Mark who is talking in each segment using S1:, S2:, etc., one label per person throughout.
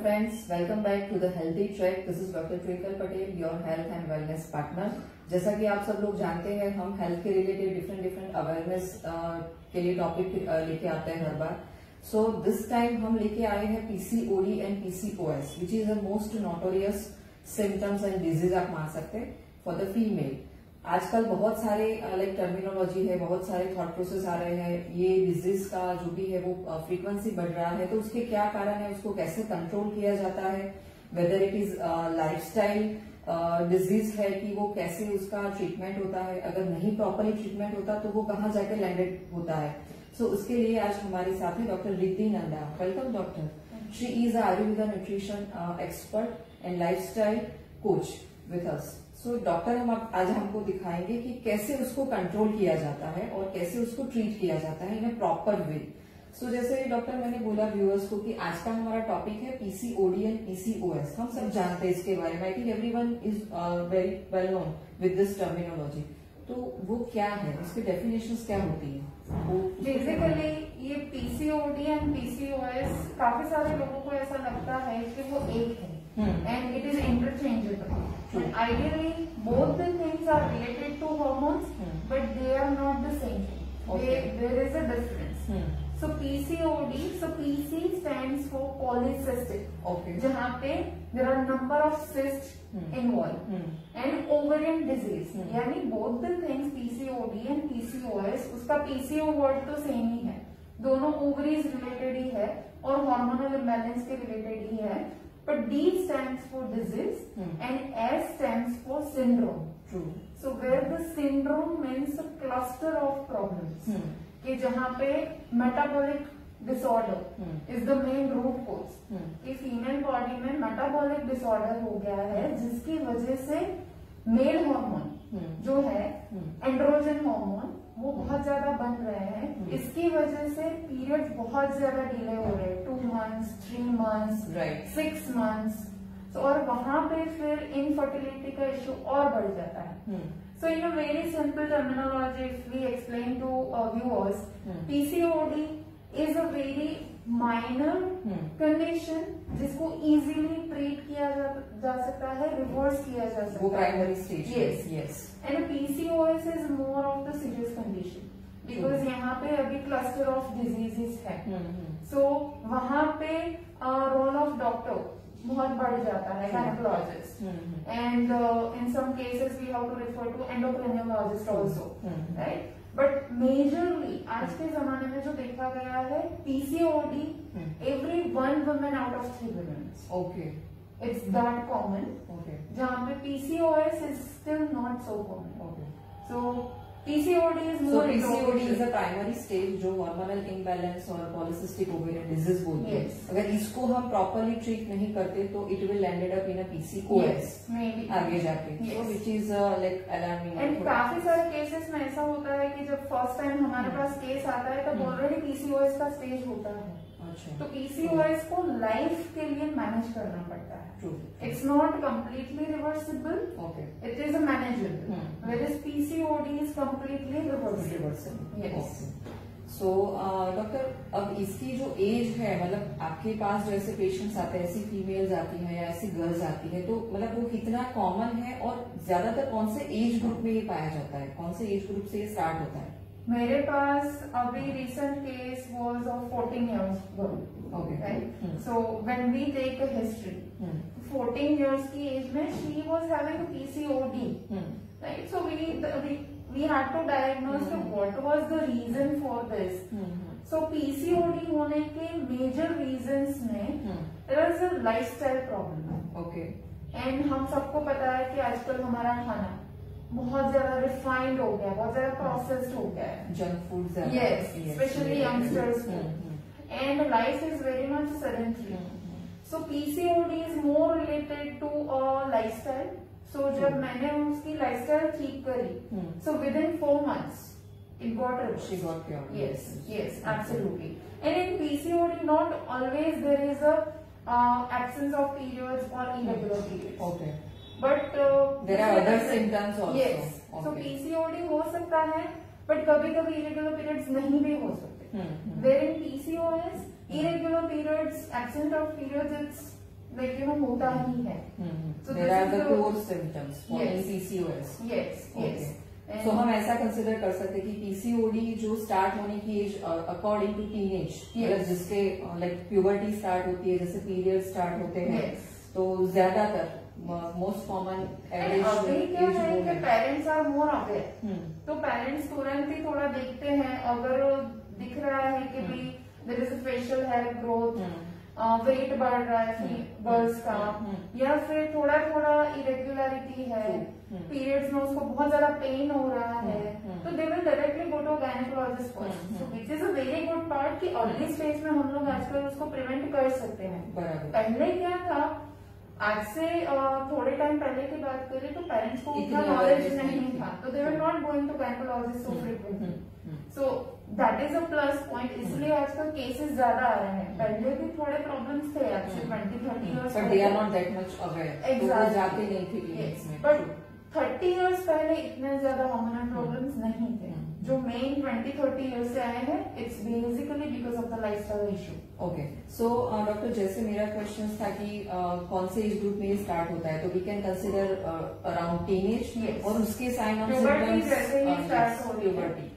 S1: friends, welcome back to the Healthy Track. This is Dr. Twinkle Patel, your health and wellness partner. जैसा कि आप सब लोग जानते हैं, हम हेल्थ के रिलेटेड डिफरेंट अवेयरनेस के लिए टॉपिक लेके आते हैं हर बार. सो दिस टाइम हम लेके आए हैं PCOD and PCOS, which is the most notorious symptoms and disease आप मान सकते हैं फॉर द फीमेल. आजकल बहुत सारे लाइक टर्मिनोलॉजी है, बहुत सारे थॉट प्रोसेस आ रहे हैं. ये डिजीज का जो भी है वो फ्रीक्वेंसी बढ़ रहा है, तो उसके क्या कारण है, उसको कैसे कंट्रोल किया जाता है, whether it is lifestyle disease है कि वो कैसे उसका ट्रीटमेंट होता है, अगर नहीं प्रॉपरली ट्रीटमेंट होता तो वो कहाँ जाकर लैंडेड होता है. सो उसके लिए आज हमारे साथ है doctor Riddhi Nanda. Welcome doctor. She is Ayurveda nutrition expert and lifestyle coach with us. So doctor हम आज हमको दिखाएंगे कि कैसे उसको कंट्रोल किया जाता है और कैसे उसको ट्रीट किया जाता है इन अ प्रॉपर वे. सो जैसे डॉक्टर मैंने बोला व्यूअर्स को कि आज का हमारा टॉपिक है पीसीओडी एंड पीसीओएस. हम सब जानते हैं इसके बारे में. I think everyone is very well known with this terminology. तो वो क्या है, उसकी डेफिनेशंस क्या होती है?
S2: बेसिकली ये पीसीओडी एंड पीसीओएस काफी सारे लोगों को ऐसा लगता है कि वो एक है and it is interchangeable. And ideally, both the things are related to hormones, but they are not the same thing. Okay. There is a difference. So PCOD, so PC stands for polycystic. Okay. जहाँ पे there are number of cysts involved and ovarian disease. यानी both the things PCOD and PCOS, उसका PCO word तो same ही है, दोनों ovaries related ही है और hormonal imbalance के related ही है. But D stands for disease and S stands for syndrome. True. So where the syndrome means a cluster of problems. कि जहाँ पे metabolic disorder is the main root cause. कि female body में metabolic disorder हो गया है जिसकी वजह से मेल हार्मोन जो है एंड्रोजन हार्मोन वो बहुत ज्यादा बन रहे हैं. इसकी वजह से पीरियड्स बहुत ज्यादा डिले हो रहे हैं, 2 months, 3 months, 6 months. और वहां पे फिर इनफर्टिलिटी का इश्यू और बढ़ जाता है. So in a very simple terminology if we explain to viewers, PCOD is a very minor condition जिसको इजीली ट्रीट किया जा सकता है, रिवर्स किया जा सकता है.
S1: वो primary stage.
S2: Yes yes. And PCOS is more of the serious condition because यहाँ पे अभी क्लस्टर ऑफ डिजीजेस है. सो वहां पे रोल ऑफ डॉक्टर बहुत बढ़ जाता है, gynaecologist, and in some cases we have to refer to endocrinologist also, right. But majorly आज के जमाने में जो देखा गया है PCOD every 1 woman out of 3 women.
S1: Okay.
S2: It's that common. Okay. जहाँ पे PCOS is still not so common. Okay. So PCOD is more.
S1: PCOD is a primary stage जो हार्मोनल इम्बैलेंस और पॉलिसिस्टिक ओवेरियन डिजीज बोलते हैं. अगर इसको हम properly treat नहीं करते तो it will landed up in a PCOS आगे जाके, which is like alarming.
S2: And काफी सारे केसेस में ऐसा होता है कि जब फर्स्ट टाइम हमारे पास केस आता है तब ऑलरेडी पीसीओएस का स्टेज होता है. तो पीसीओएस को लाइफ के लिए मैनेज करना पड़ता है. It's not completely reversible. It is a manageable, where PCOD is completely reversible. Yes.
S1: So doctor, अब इसकी जो एज है, मतलब आपके पास जैसे पेशेंट्स आते हैं, ऐसी फीमेल्स आती हैं या ऐसी गर्ल्स आती है, तो मतलब वो कितना कॉमन है और ज्यादातर कौन से एज ग्रुप में ये पाया जाता है, कौन से एज ग्रुप से ये स्टार्ट होता है?
S2: मेरे पास अभी recent case was of 14 years girl.
S1: Okay.
S2: Right? So when we take a history, 14 years की एज में she was having PCOD. Right? So we had to diagnose what was the reason for this. So PCOD होने के major reasons में there is a lifestyle problem.
S1: Okay.
S2: And हम सबको पता है कि आजकल हमारा खाना बहुत ज्यादा रिफाइंड हो गया, बहुत ज्यादा प्रोसेस्ड हो गया है,
S1: junk food.
S2: Yes, specially youngsters को. And life is very much sedentary. So PCOD is more related to lifestyle. So जब मैंने उसकी लाइफस्टाइल ठीक करी, so within 4 months it got it.
S1: She got cured.
S2: Yes, absolutely. And in PCOD, not always there is a absence of periods or irregular periods.
S1: Okay.
S2: But
S1: there are other symptoms also.
S2: Yes. Okay. So PCOD हो सकता है, but कभी कभी irregular periods नहीं भी हो सकते. Wherein PCOS, irregular periods, absence of periods, it's like होता ही है।
S1: So there are the core symptoms for PCOS.
S2: Yes, yes.
S1: So हम ऐसा कंसिडर कर सकते हैं कि पीसीओडी जो स्टार्ट होने की एज अकॉर्डिंग टू टीनेज, मतलब जिसके लाइक प्यूबर्टी स्टार्ट होती है, जैसे पीरियड स्टार्ट होते हैं, तो ज्यादातर मोस्ट कॉमन एवरेज
S2: क्या है कि पेरेंट्स आर मोर अवेयर, तो पेरेंट्स तुरंत ही थोड़ा देखते हैं, अगर दिख रहा है कि भाई there is a facial hair growth, weight बढ़ रहा है गर्ल्स का, या फिर थोड़ा थोड़ा इरेगुलरिटी है, पीरियड्स में उसको बहुत ज्यादा पेन हो रहा है, तो they will directly go to gynaecologist first, so which is a very good part कि अर्ली स्टेज में हम लोग आजकल उसको प्रिवेंट कर सकते हैं। पहले क्या था, आज से थोड़े टाइम पहले की बात करें तो पेरेंट्स को उतना नॉलेज नहीं था, तो they were not going to gynaecologist so frequently, so that is a plus point, इसलिए आजकल केसेस ज्यादा आ रहे हैं। पहले भी थोड़े प्रॉब्लम्स थे actually 20-30 years,
S1: but they are not that much aware, exactly जाते नहीं थे क्लिनिक्स में,
S2: बट 30 इयर्स पहले इतने ज्यादा हार्मोनल प्रॉब्लम्स नहीं थे। जो मेन 20-30 इयर्स से आए हैं, it's basically because of the lifestyle issue.
S1: Okay, so doctor, जैसे मेरा क्वेश्चन था कि कौन से एज ग्रुप में ये स्टार्ट होता है, तो we can consider around teenage, और उसके साइन ऑफ सिम्टम्स प्यूबर्टी,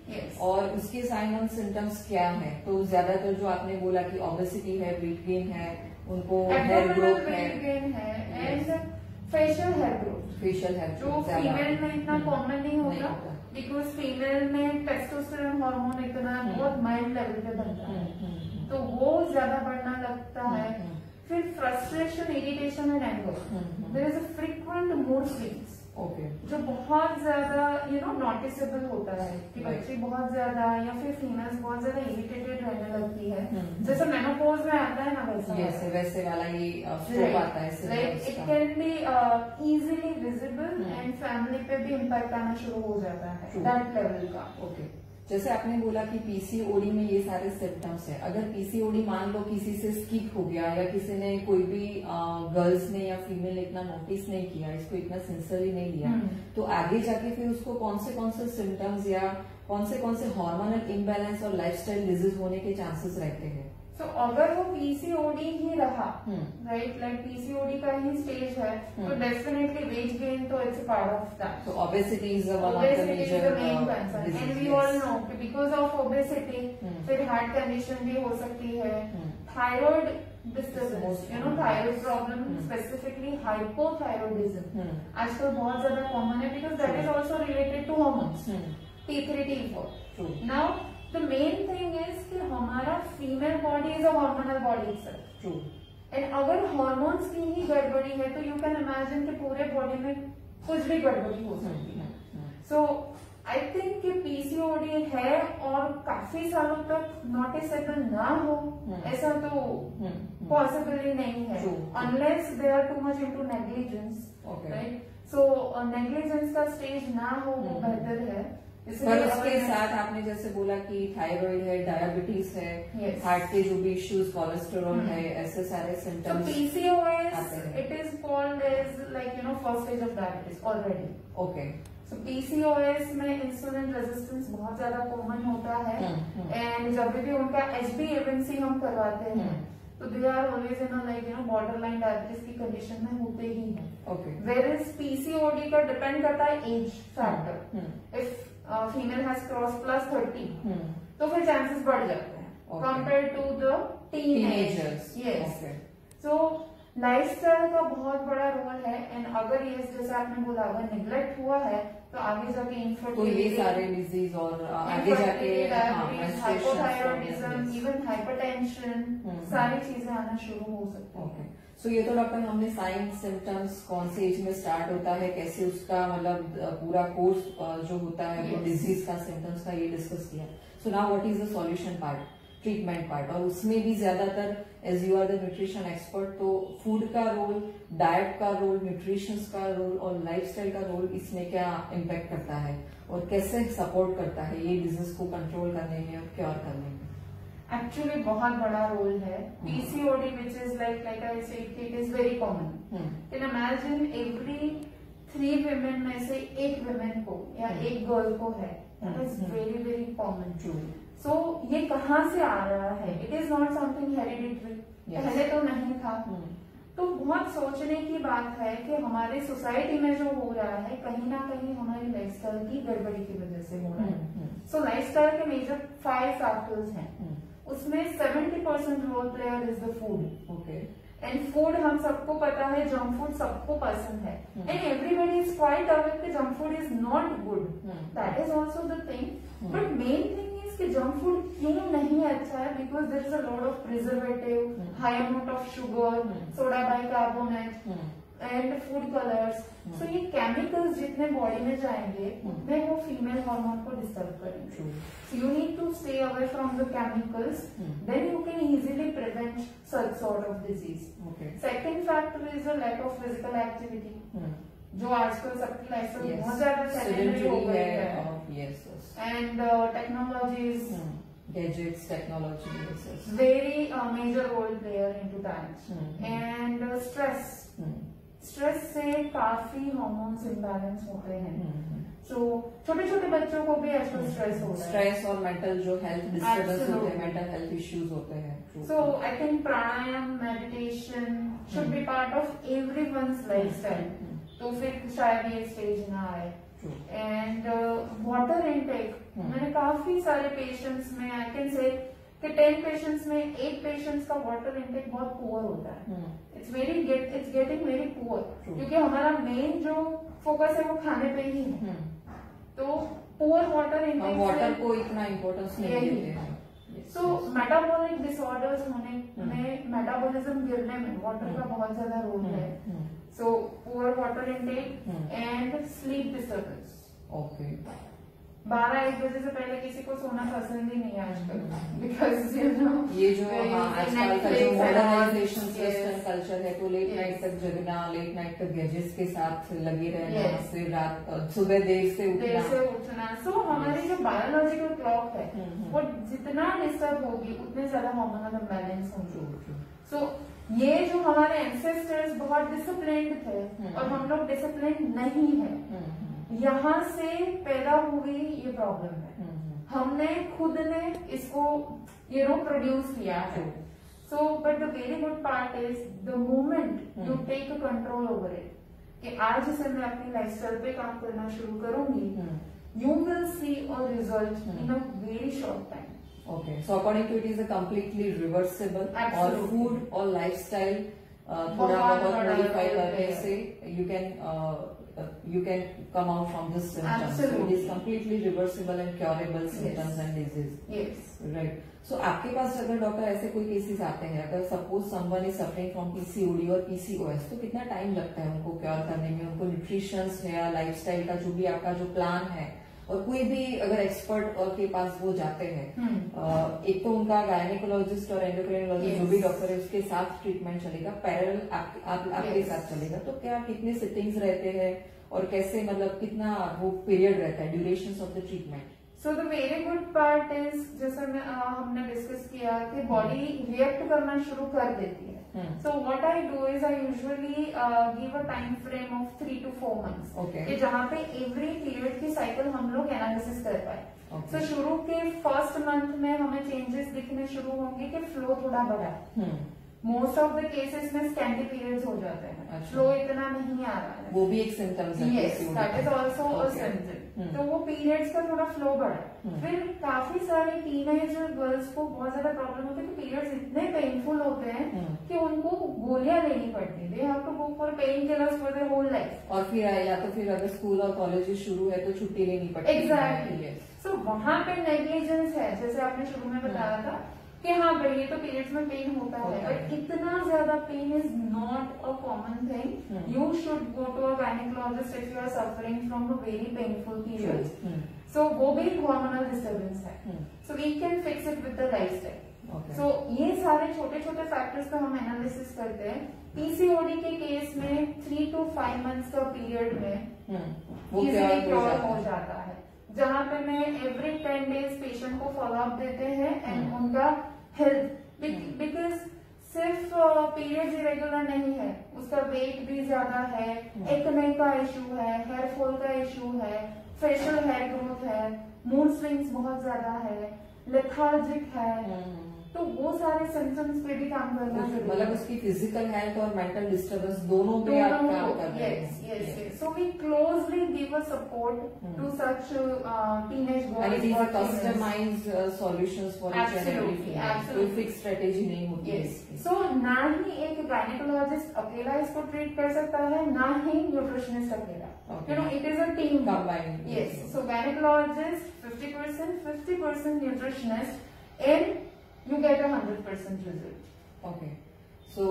S1: और उसके साइन ऑफ सिम्टम्स क्या है? तो ज्यादातर जो आपने बोला कि ओबेसिटी है, वेट गेन है, उनको हेयर ग्रोथ है
S2: एंड फेशियल हेयर ग्रोथ, जो फीमेल में इतना कॉमन नहीं होता, बिकॉज फीमेल में टेस्टोस्टेरोन हार्मोन इतना बहुत माइल्ड लेवल पे बनता है, तो वो ज्यादा बढ़ना लगता है। फिर frustration, irritation and anger, there is a frequent mood swings, जो बहुत ज्यादा नोटिसेबल होता है कि बच्चे बहुत ज्यादा या फिर फीमेल्स बहुत ज्यादा इरिटेटेड रहने लगती है, जैसे मेनोपॉज में आता है ना
S1: वैसे वाला ये स्ट्रोक आता है,
S2: like it can be easily visible and family पे भी इम्पैक्ट आना शुरू हो जाता है दैट लेवल का।
S1: ओके, जैसे आपने बोला कि पीसीओडी में ये सारे सिम्टम्स है, अगर पीसीओडी मान लो किसी से स्किप हो गया, या किसी ने कोई भी गर्ल्स ने या फीमेल ने इतना नोटिस नहीं किया, इसको इतना सिंसियरली नहीं लिया, तो आगे जाके फिर उसको कौन से सिम्टम्स या कौन से हार्मोनल इम्बैलेंस और लाइफस्टाइल डिजीज होने के चांसेस रहते हैं?
S2: तो अगर वो पीसीओडी ही रहा, राइट, लाइक पीसीओडी का ही स्टेज है, तो डेफिनेटली वेट गेन तो it's part of that.
S1: So obesity is one of the major
S2: main concern, and we all know कि because of obesity फिर हार्ट कंडीशन भी हो सकती है, thyroid disturbance, thyroid problem, specifically hypothyroidism आजकल बहुत ज्यादा कॉमन है, because that is also related to hormones T3, T4। Now the main thing is कि हमारा female body is a hormonal body itself, and अगर हार्मोन्स की ही गड़बड़ी है तो यू कैन इमेजिन कि पूरे बॉडी में कुछ भी गड़बड़ी हो सकती है। सो आई थिंक कि पीसीओडी है और काफी सालों तक नोटिसेबल ना हो, ऐसा तो पॉसिबल ही नहीं है, unless they are too much into negligence, right. So negligence का स्टेज ना हो वो बेहतर है।
S1: पर उसके साथ आपने जैसे बोला कि थायराइड है, डायबिटीज है, हार्ट के जो भी इश्यूज, कोलेस्टेरॉल है, ऐसे सारे symptoms.
S2: PCOS it is called as like first stage of diabetes already.
S1: Okay,
S2: so PCOS में इंसुलिन रेजिस्टेंस बहुत ज्यादा कॉमन होता है, एंड जब भी उनका HbA1c हम करवाते हैं तो they are always in border line diabetes की कंडीशन में होते ही है। वेयर इज पीसीओडी का डिपेंड करता है age factor, if female has cross +30 तो फिर चांसेस बढ़ जाते हैं compare to the teenagers. Yes, so lifestyle का बहुत बड़ा रोल है, एंड अगर ये जैसे आपने बोला अगर निग्लेक्ट हुआ है तो आगे जाके इनफर्टिलिटी,
S1: ये सारे डिजीज और आगे जाके
S2: हाइपोथायरॉइडिज्म, इवन हाइपरटेंशन, सारी चीजें आना शुरू हो सकती है।
S1: सो ये तो डॉक्टर हमने साइन सिम्टम्स कौन से एज में स्टार्ट होता है, कैसे उसका मतलब पूरा कोर्स जो होता है वो डिजीज का, सिम्टम्स का, ये डिस्कस किया। So now what is the solution part, treatment part, और उसमें भी ज्यादातर as you are the nutrition expert, तो फूड का रोल, डाइट का रोल, न्यूट्रिशन का रोल और लाइफस्टाइल का रोल इसमें क्या इम्पैक्ट करता है और कैसे सपोर्ट करता है ये डिजीज को कंट्रोल करने में और क्योर करने में?
S2: एक्चुअली बहुत बड़ा रोल है। PCOD which is like I said it is very common. Can imagine every 3 women में से 1 women को या 1 गर्ल को है, that is very very common. So ये कहाँ से आ रहा है? It is not something hereditary, पहले तो नहीं था, तो बहुत सोचने की बात है कि हमारे सोसाइटी में जो हो रहा है कहीं ना कहीं हमारी लाइफस्टाइल की गड़बड़ी की वजह से हो रहा है। सो लाइफस्टाइल के मेजर 5 फैक्टर्स हैं, उसमें 70% role player is the food. Okay, and food हम सबको पता है, जंक फूड सबको पसंद है, and everybody is quite aware कि junk food is not good, that is also the thing. But main thing कि जंक फूड क्यों नहीं अच्छा है, because there is a lot of preservative, high amount of sugar, soda bicarbonate and food colours. So ये chemicals जितने body में जाएंगे उतने वो फीमेल हार्मोन को डिस्टर्ब करेंगे। So you need to stay away from the chemicals, then you can easily prevent such sort of disease. Second factor is the lack of physical activity, जो आजकल सबकी लाइफस्टाइल बहुत ज्यादा सेडेंटरी हो गई है, and technologies,
S1: gadgets, technology is
S2: very major role player into that, and stress से काफी हार्मोन्स इम्बैलेंस होते हैं। सो छोटे छोटे बच्चों को भी आजकल स्ट्रेस हो रहा है,
S1: स्ट्रेस और मेंटल जो हेल्थ डिस्टर्बेंस होते हैं, मेंटल हेल्थ इश्यूज होते हैं।
S2: So I think pranayama, meditation should be part of everyone's lifestyle, तो फिर शायद ये स्टेज ना आए। एंड वाटर इनटेक, मैंने काफी सारे पेशेंट्स में आई कैन से कि 10 पेशेंट्स में 8 पेशेंट्स का वाटर इनटेक बहुत पुअर होता है। इट्स गेटिंग वेरी पुअर, क्योंकि हमारा मेन जो फोकस है वो खाने पे ही है, तो पुअर वाटर इनटेक,
S1: वाटर को इतना इम्पोर्टेंस नहीं देते हैं।
S2: सो मेटाबॉलिक डिसऑर्डर्स होने में, मेटाबॉलिज्म गिरने में वाटर का बहुत ज्यादा रोल है। So poor water intake and sleep disturbance.
S1: Okay,
S2: 12-1 बजे से पहले किसी को सोना पसंद ही नहीं है आजकल, बिकॉज यू नो
S1: ये जो आजकल का जो मॉडर्नाइजेशन वेस्टर्न कल्चर है, तो लेट नाइट तक जगना, लेट नाइट तक गैजेट्स के साथ लगे रहना, फिर रात सुबह देर से उठना।
S2: सो हमारी जो बायोलॉजिकल क्लॉक है वो जितना डिस्टर्ब होगी उतने ज्यादा हार्मोनल इम्बैलेंस होंगे। सो ये जो हमारे एंसेस्टर्स बहुत डिसिप्लिन्ड थे और हम लोग डिसिप्लिन्ड नहीं है, यहाँ से पैदा हुई ये प्रॉब्लम है। हमने खुद ने इसको प्रोड्यूस किया है। So but the very good part is the moment you take control over it, कि आज से मैं अपनी लाइफस्टाइल पे काम करना शुरू करूंगी, you will see a result in a very short time.
S1: Okay, so according to it is a completely reversible, और food और lifestyle थोड़ा बहुत modify करने से you can come out from this symptoms. So it is completely reversible and curable symptoms and disease.
S2: Yes.
S1: Right. So आपके पास अगर doctor ऐसे कोई केसेस आते हैं, अगर suppose someone is suffering from PCOD और PCOS, तो कितना टाइम लगता है उनको क्योर करने में? उनको न्यूट्रिशन या लाइफस्टाइल का जो भी आपका जो प्लान है, और कोई भी अगर एक्सपर्ट और के पास वो जाते हैं, एक तो उनका गायनेकोलॉजिस्ट और एंडोक्राइनोलॉजिस्ट जो भी डॉक्टर है उसके साथ ट्रीटमेंट चलेगा, पैरेलल आपके साथ चलेगा, तो क्या कितने सिटिंग्स रहते हैं और कैसे, मतलब कितना वो पीरियड रहता है, duration of the treatment?
S2: So the very good part is, जैसा हमने डिस्कस किया कि बॉडी रिएक्ट करना शुरू कर देती है। So what I do is I usually give a time frame of 3 to 4 months, कि जहाँ पे एवरी पीरियड की साइकिल हम लोग एनालिसिस कर पाए। सो शुरू के फर्स्ट मंथ में हमें चेंजेस दिखने शुरू होंगे कि फ्लो थोड़ा बढ़ा, मोस्ट ऑफ द केसेस में स्कैंटी पीरियड्स हो जाते हैं, फ्लो इतना नहीं आ रहा है,
S1: वो भी एक सिम्टम्स है।
S2: Yes, that is also a symptom. तो वो पीरियड्स का थोड़ा फ्लो बढ़ा। फिर काफी सारे टीनेज गर्ल्स को बहुत ज्यादा प्रॉब्लम होती है कि पीरियड्स इतने पेनफुल होते हैं कि उनको गोलियां लेनी पड़ती है, they have to go for pain killers for their whole life.
S1: और फिर या तो फिर अगर स्कूल और कॉलेज शुरू है तो छुट्टी लेनी पड़ती है।
S2: एग्जैक्टली। सो वहां पे नेग्लिजेंस है, जैसे आपने शुरू में बताया था कि हाँ भाई ये तो पीरियड्स में पेन होता है, बट इतना ज्यादा pain is not a common thing. You should go to a gynaecologist if you are suffering from a very painful periods. So वो भी हार्मोनल डिस्टर्बेंस है, so we can fix it with the lifestyle. So ये सारे छोटे छोटे factors का हम analysis करते हैं। PCOD के केस में 3 to 5 months का पीरियड में इजीली क्योर हो जाता है, जहाँ पे मैं एवरी 10 days पेशेंट को फॉलोअप देते हैं एंड उनका हेल्थ, बिकॉज सिर्फ पीरियड्स इरेगुलर नहीं है, उसका वेट भी ज्यादा है, एक्ने का इशू है, हेयर फॉल का इशू है, फेशियल हेयर ग्रोथ है, मूड स्विंग्स बहुत ज्यादा है, लेथार्जिक है, तो वो सारे सिम्टम्स पे भी काम करना है।
S1: मतलब उसकी फिजिकल हेल्थ और मेंटल डिस्टर्बेंस दोनों पे आप काम कर रहे हैं।
S2: Yes. So we closely give a support to such teenage boys.
S1: And it is a customized solutions for each and every female. कोई फिक्स स्ट्रेटेजी नहीं होती है।
S2: So ना ही एक गायनेकोलॉजिस्ट अकेला इसको ट्रीट कर सकता है, ना ही न्यूट्रिशनिस्ट अकेला। You know, it is a team
S1: combined.
S2: Yes. So gynecologist 50%, 50% nutritionist, and you get 100% result.
S1: Okay. So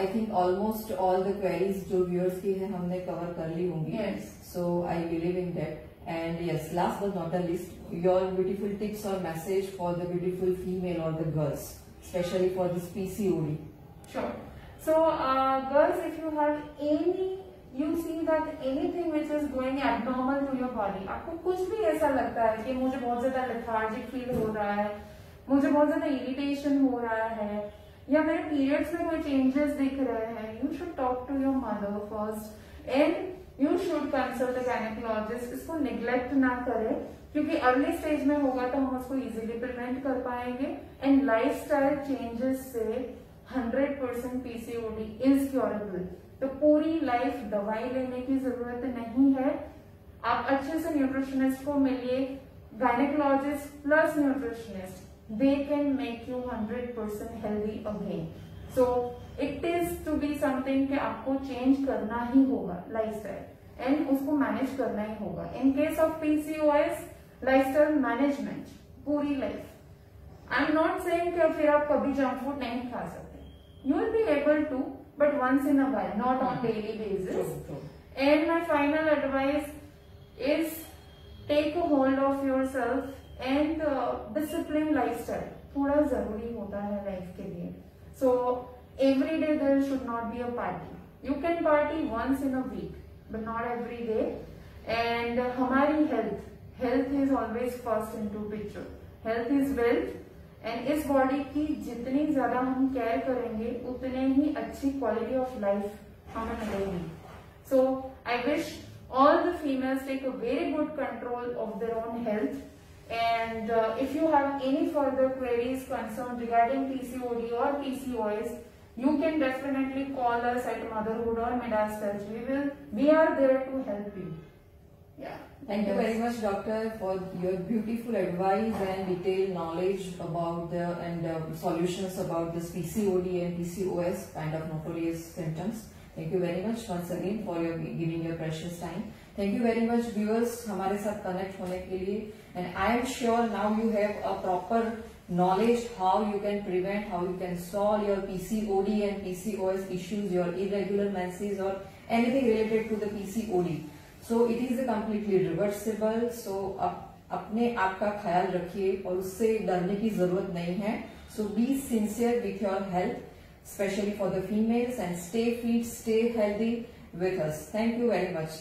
S1: I think almost all the queries जो viewers की है हमने cover कर ली होंगी.
S2: Yes.
S1: So I believe in that. And yes, last but not the least, your beautiful tips or message for the beautiful female or the girls, especially for this PCOD.
S2: Sure. So girls, if you have you see that anything which is going abnormal to your body, आपको कुछ भी ऐसा लगता है कि मुझे बहुत ज्यादा lethargic feel हो रहा है, मुझे बहुत ज्यादा इरिटेशन हो रहा है, या मेरे पीरियड्स में कोई चेंजेस दिख रहे हैं, you should talk to your mother first and you should consult a gynaecologist. इसको निग्लेक्ट ना करें, क्योंकि अर्ली स्टेज में होगा तो हम उसको इजीली प्रिवेंट कर पाएंगे। एंड लाइफस्टाइल चेंजेस से 100% पीसीओडी इज क्योरेबल। तो पूरी लाइफ दवाई लेने की जरूरत नहीं है। आप अच्छे से न्यूट्रिशनिस्ट को मिलिए, gynaecologist plus nutritionist, they can make you 100% healthy again. So it is to be something कि आपको चेंज करना ही होगा लाइफस्टाइल, एंड उसको मैनेज करना ही होगा। In case of PCOS, lifestyle management पूरी life. I am not saying कि फिर आप कभी जंक फूड नहीं खा सकते, you will be able to, but once in a while, not on daily basis. And my final advice is take a hold of yourself and discipline lifestyle थोड़ा जरूरी होता है लाइफ के लिए। So every day there should not be a party. You can party once in a week but not every day. And हमारी health is always first in to picture. Health is wealth, and इस body की जितनी ज्यादा हम care करेंगे उतने ही अच्छी quality of life हमें मिलेगी। So I wish all the females take a very good control of their own health. And if you have any further queries concerned regarding PCOD or PCOS, you can definitely call us at Motherhood or Midas Touch. We are there to help you. Yeah.
S1: Thank you very much, doctor, for your beautiful advice and detailed knowledge about solutions about this PCOD and PCOS kind of notorious symptoms. Thank you very much once again for giving your precious time. Thank you very much viewers हमारे साथ connect होने के लिए, and I am sure now you have a proper knowledge how you can prevent, how you can solve your PCOD and PCOS issues, your irregular menses or anything related to the PCOD. So it is a completely reversible. So अपने आप का ख्याल रखिए और उससे डरने की जरूरत नहीं है. So be sincere with your health, especially for the females, and stay fit, stay healthy with us. Thank you very much.